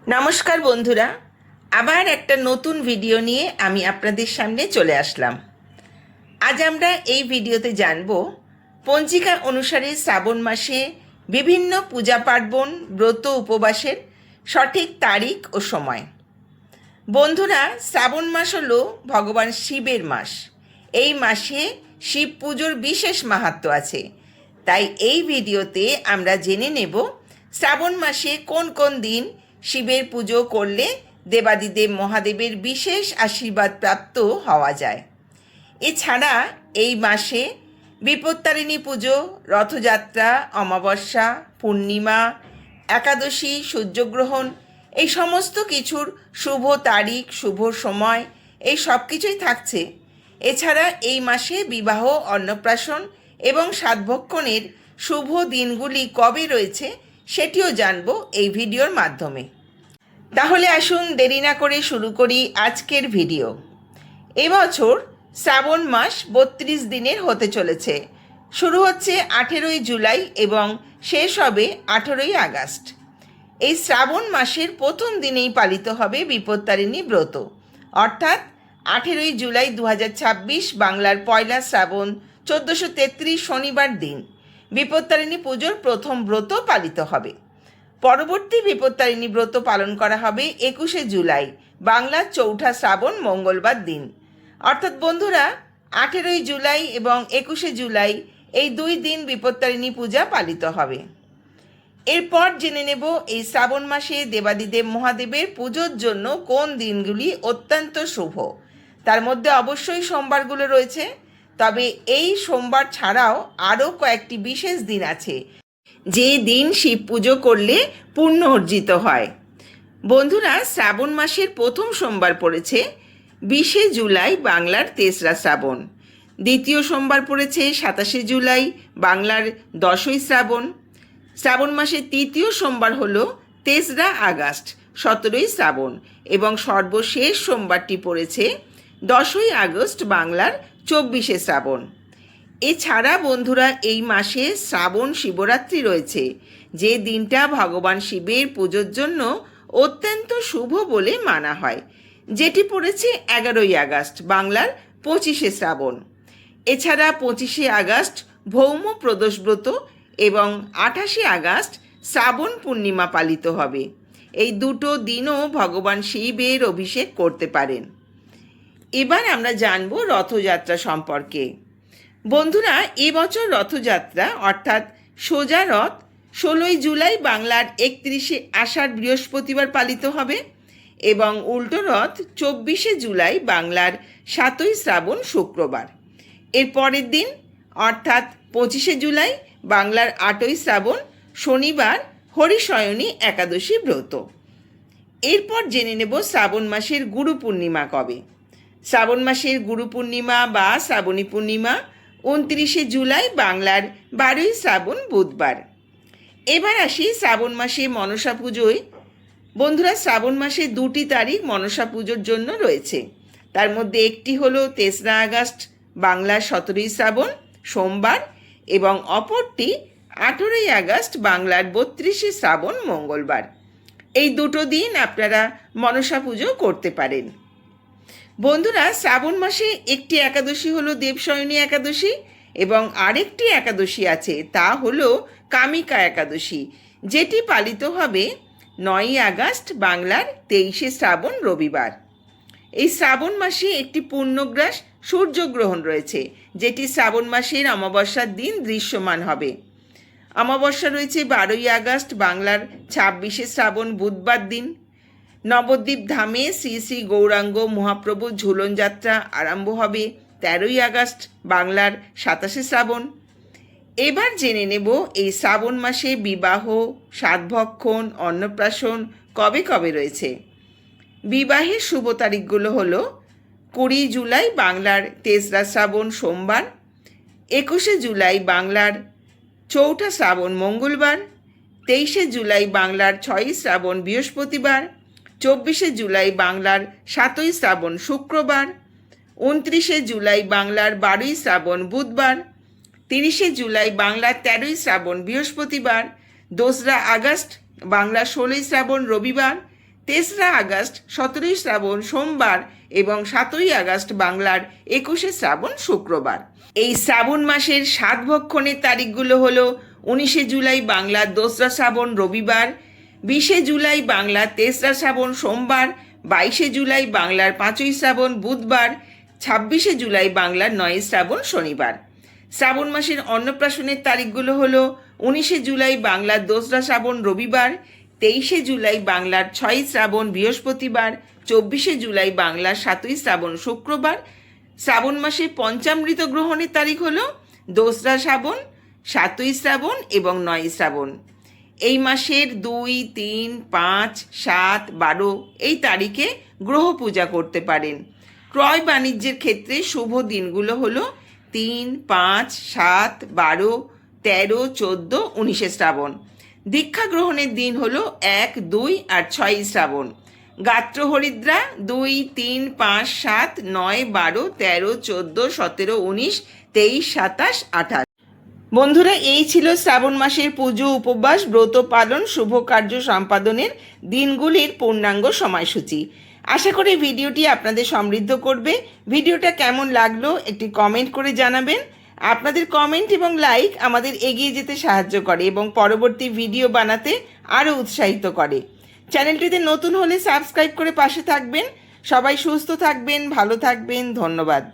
নমস্কার বন্ধুরা, আবার একটা নতুন ভিডিও নিয়ে আমি আপনাদের সামনে চলে আসলাম। আজ আমরা এই ভিডিওতে জানব পঞ্জিকা অনুসারে শ্রাবণ মাসে বিভিন্ন পূজা পার্বণ, ব্রত, উপবাসের সঠিক তারিখ ও সময়। বন্ধুরা, শ্রাবণ মাস হলো ভগবান শিবের মাস। এই মাসে শিব পুজোর বিশেষ মাহাত্ম্য আছে। তাই এই ভিডিওতে আমরা জেনে নেব শ্রাবণ মাসে কোন কোন দিন শিবের পুজো করলে দেবাদিদেব মহাদেবের বিশেষ আশীর্বাদ প্রাপ্ত হওয়া যায়। এছাড়া এই মাসে বিপত্তারিণী পুজো, রথযাত্রা, অমাবস্যা, পূর্ণিমা, একাদশী, সূর্যগ্রহণ, এই সমস্ত কিছুর শুভ তারিখ, শুভ সময়, এই সব কিছুই থাকছে। এছাড়া এই মাসে বিবাহ, অন্নপ্রাশন এবং সাতভক্ষণের শুভ দিনগুলি কবে রয়েছে সেটিও জানব এই ভিডিওর মাধ্যমে। তাহলে আসুন দেরি না করে শুরু করি আজকের ভিডিও। এবছর শ্রাবণ মাস 32 দিনের হতে চলেছে। শুরু হচ্ছে 18ই জুলাই এবং শেষ হবে 18ই আগস্ট। এই শ্রাবণ মাসের প্রথম দিনেই পালিত হবে বিপত্তারিণী ব্রত, অর্থাৎ 18ই জুলাই 2026 বাংলার পয়লা শ্রাবণ 1433 শনিবার দিন বিপত্তারিণী পুজোর প্রথম ব্রত পালিত হবে। পরবর্তী বিপত্তারিণী ব্রত পালন করা হবে 21শে জুলাই বাংলার চৌঠা শ্রাবণ মঙ্গলবার দিন। অর্থাৎ বন্ধুরা, 18ই জুলাই এবং 21শে জুলাই এই দুই দিন বিপত্তারিণী পূজা পালিত হবে। এরপর জেনে নেব এই শ্রাবণ মাসে দেবাদিদেব মহাদেবের পুজোর জন্য কোন দিনগুলি অত্যন্ত শুভ। তার মধ্যে অবশ্যই সোমবারগুলো রয়েছে, তবে এই সোমবার ছাড়াও আরও কয়েকটি বিশেষ দিন আছে যে দিন শিব পুজো করলে পুণ্য অর্জিত হয়। বন্ধুরা, শ্রাবণ মাসের প্রথম সোমবার পড়েছে 20শে জুলাই বাংলার তেসরা শ্রাবণ। দ্বিতীয় সোমবার পড়েছে 27শে জুলাই বাংলার 10ই শ্রাবণ। শ্রাবণ মাসের তৃতীয় সোমবার হলো 3রা আগস্ট 17ই শ্রাবণ এবং সর্বশেষ সোমবারটি পড়েছে 10ই আগস্ট বাংলার 24শে শ্রাবণ। এছাড়া বন্ধুরা, এই মাসে শ্রাবণ শিবরাত্রি রয়েছে, যে দিনটা ভগবান শিবের পুজোর জন্য অত্যন্ত শুভ বলে মানা হয়, যেটি পড়েছে 11ই আগস্ট বাংলার 25শে শ্রাবণ। এছাড়া 25শে আগস্ট ভৌম প্রদোষব্রত এবং 28শে আগস্ট শ্রাবণ পূর্ণিমা পালিত হবে। এই দুটো দিনও ভগবান শিবের অভিষেক করতে পারেন। এবার আমরা জানব রথযাত্রা সম্পর্কে। বন্ধুরা, এবছর রথযাত্রা অর্থাৎ সোজা রথ 16ই জুলাই বাংলার 31শে আষাঢ় বৃহস্পতিবার পালিত হবে এবং উল্টো রথ 24শে জুলাই বাংলার 7ই শ্রাবণ শুক্রবার। এর পরের দিন অর্থাৎ 25শে জুলাই বাংলার 8ই শ্রাবণ শনিবার হরিশয়নী একাদশী ব্রত। এরপর জেনে নেব শ্রাবণ মাসের গুরু পূর্ণিমা কবে। শ্রাবণ মাসের গুরু পূর্ণিমা বা শ্রাবণী পূর্ণিমা 29শে জুলাই বাংলার 12ই শ্রাবণ বুধবার। এবার আসি শ্রাবণ মাসে মনসা পুজোয়। বন্ধুরা, শ্রাবণ মাসে 2টি তারিখ মনসা পুজোর জন্য রয়েছে। তার মধ্যে একটি হলো 3রা আগস্ট বাংলার 17ই শ্রাবণ সোমবার এবং অপরটি 18ই আগস্ট বাংলার 32শে শ্রাবণ মঙ্গলবার। এই দুটো দিন আপনারা মনসা পুজো করতে পারেন। বন্ধুরা, শ্রাবণ মাসে একটি একাদশী হলো দেবশয়নী একাদশী এবং আরেকটি একাদশী আছে, তা হলো কামিকা একাদশী, যেটি পালিত হবে 9ই আগস্ট বাংলার 23শে শ্রাবণ রবিবার। এই শ্রাবণ মাসে একটি পূর্ণগ্রাস সূর্যগ্রহণ রয়েছে, যেটি শ্রাবণ মাসের অমাবস্যার দিন দৃশ্যমান হবে। অমাবস্যা রয়েছে 12ই আগস্ট বাংলার 26শে শ্রাবণ বুধবার দিন। নবদ্বীপ ধামে শ্রী শ্রী গৌরাঙ্গ মহাপ্রভুর ঝুলন যাত্রা আরম্ভ হবে 13ই আগস্ট বাংলার 27শে শ্রাবণ। এবার জেনে নেব এই শ্রাবণ মাসে বিবাহ, সাতভক্ষণ, অন্নপ্রাশন কবে কবে রয়েছে। বিবাহের শুভ তারিখগুলো হলো 20 জুলাই বাংলার 3রা শ্রাবণ সোমবার, 21শে জুলাই বাংলার চৌঠা শ্রাবণ মঙ্গলবার, 23শে জুলাই বাংলার 6ই শ্রাবণ বৃহস্পতিবার, 24শে জুলাই বাংলার 7ই শ্রাবণ শুক্রবার, 29শে জুলাই বাংলার 12ই শ্রাবণ বুধবার, 30শে জুলাই বাংলার 13ই শ্রাবণ বৃহস্পতিবার, 2রা আগস্ট বাংলা 16ই শ্রাবণ রবিবার, তেসরা আগস্ট 17ই শ্রাবণ সোমবার এবং 7ই আগস্ট বাংলার 21শে শ্রাবণ শুক্রবার। এই শ্রাবণ মাসের 7 ভক্ষণের তারিখগুলো হলো 19শে জুলাই বাংলার 2রা শ্রাবণ রবিবার, 20শে জুলাই বাংলার 3রা শ্রাবণ সোমবার, 22শে জুলাই বাংলার 5ই শ্রাবণ বুধবার, 26শে জুলাই বাংলার 9ই শ্রাবণ শনিবার। শ্রাবণ মাসের অন্নপ্রাশনের তারিখগুলো হলো 19শে জুলাই বাংলার 2রা শ্রাবণ রবিবার, 23শে জুলাই বাংলার 6ই শ্রাবণ বৃহস্পতিবার, 24শে জুলাই বাংলার 7ই শ্রাবণ শুক্রবার। শ্রাবণ মাসে পঞ্চামৃত গ্রহণের তারিখ হলো 2রা শ্রাবণ, 7ই শ্রাবণ এবং 9ই শ্রাবণ। এই মাসের 2, 3, 5, 7, 12 এই তারিখে গ্রহ পূজা করতে পারেন। ক্রয় বাণিজ্যের ক্ষেত্রে শুভ দিনগুলো হলো 3, 5, 7, 12, 13, 14, 19শে শ্রাবণ। দীক্ষা গ্রহণের দিন হলো 1, 2 আর 6ই শ্রাবণ। গাত্র হরিদ্রা 2, 3, 5, 7, 9, 12, 13, 14, 17, 19, 23, 27, 28। বন্ধুরা, এই ছিল শ্রাবণ মাসের পুজো, উপবাস, ব্রত পালন, শুভ কার্য সম্পাদনের দিনগুলির পূর্ণাঙ্গ সময়সূচি। আশা করি ভিডিওটি আপনাদের সমৃদ্ধ করবে। ভিডিওটা কেমন লাগলো একটি কমেন্ট করে জানাবেন। আপনাদের কমেন্ট এবং লাইক আমাদের এগিয়ে যেতে সাহায্য করে এবং পরবর্তী ভিডিও বানাতে আরও উৎসাহিত করে। চ্যানেলটিতে নতুন হলে সাবস্ক্রাইব করে পাশে থাকবেন। সবাই সুস্থ থাকবেন, ভালো থাকবেন। ধন্যবাদ।